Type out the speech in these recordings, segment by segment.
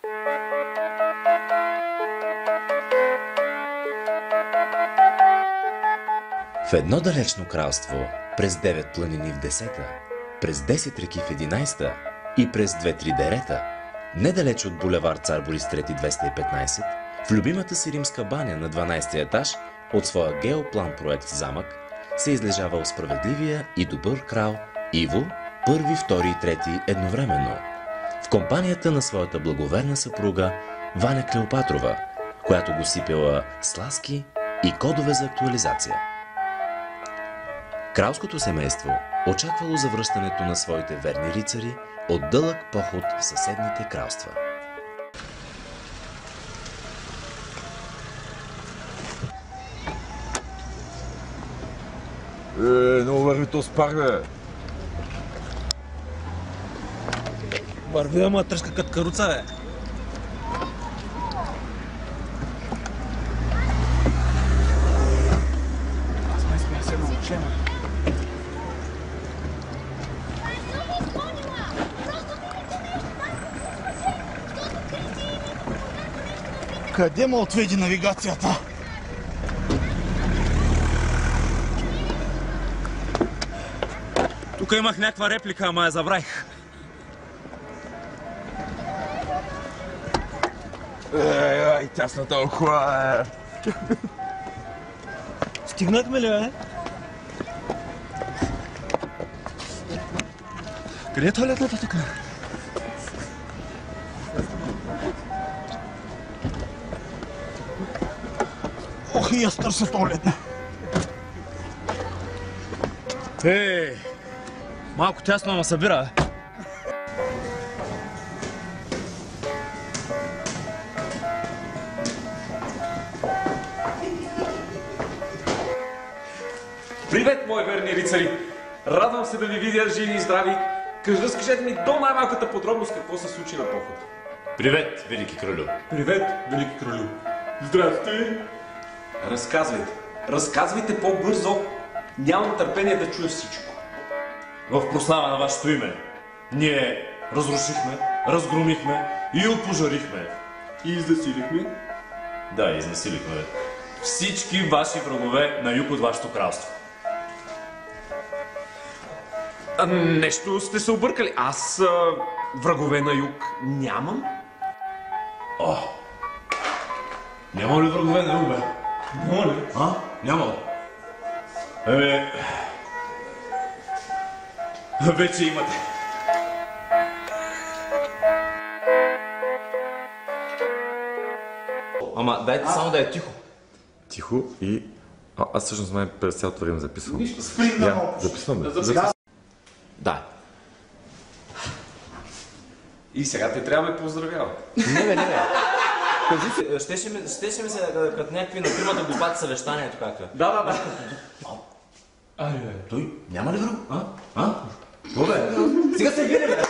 В едно далечно кралство, през 9 планини в 10-та, през 10 реки в 11-та и през 2-3 дерета, недалеч от булевар Цар Борис III 215, в любимата си римска баня на 12-ти етаж от своя геоплан проект замък, се излежавал справедливия и добър крал Иво, първи, втори и трети едновременно, в компанията на своята благоверна съпруга Ваня Клеопатрова, която го сипела с ласки и кодове за актуализация. Кралското семейство очаквало завръщането на своите верни рицари от дълъг поход в съседните кралства. Много върви този парк, бе. Върви, ама тръжка като каруца, бе. Аз май сме седнал от члена. Къде ме отведи навигацията? Тук имах някаква реплика, ама я забравих. Ай, тясната охуа, бе. Стигнахме ли, бе? Къде е туалетната тук? Ох, и аз търся туалетна. Ей, малко тясно ма събира, бе. Привет, мои верни рицари! Радвам се да ви видя живи и здрави. Разкажете ми до най-малката подробност какво се случи на поход. Привет, велики кралю! Привет, велики кралю! Здрасти! Разказвайте. Разказвайте по-бързо. Нямам търпение да чуя всичко. В прослава на вашето име ние разрушихме, разгромихме и опожарихме. И изнасилихме. Да, изнасилихме всички ваши врагове на юг от вашето кралство. Нещо сте се объркали. Аз врагове на юг нямам. О! Няма ли врагове на юг, бе? Няма ли? А? Няма ли? Вече имате. Ама дайте само да е тихо. Тихо и... аз всъщност май през цялото време записвам. Нищо, спри на малко. Записвам, бе. Да. И сега те трябва да ме поздравява. Не бе. Кажи, щеше ми се като някакви на тримата глупаци съвещанието както е. Да. Аре, бе. Той няма ли друг? Какво бе? Сега се види, бе.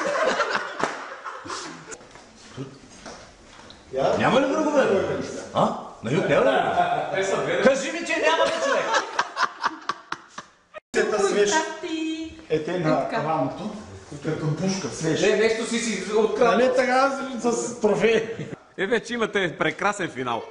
Няма ли друго, бе? На юг няма ли? Кажи ми, че няма ли, човек? Свеж. Те на рамото, като пушка, свеж. Нещо си открил. Нали така с трофей? Вече имате прекрасен финал.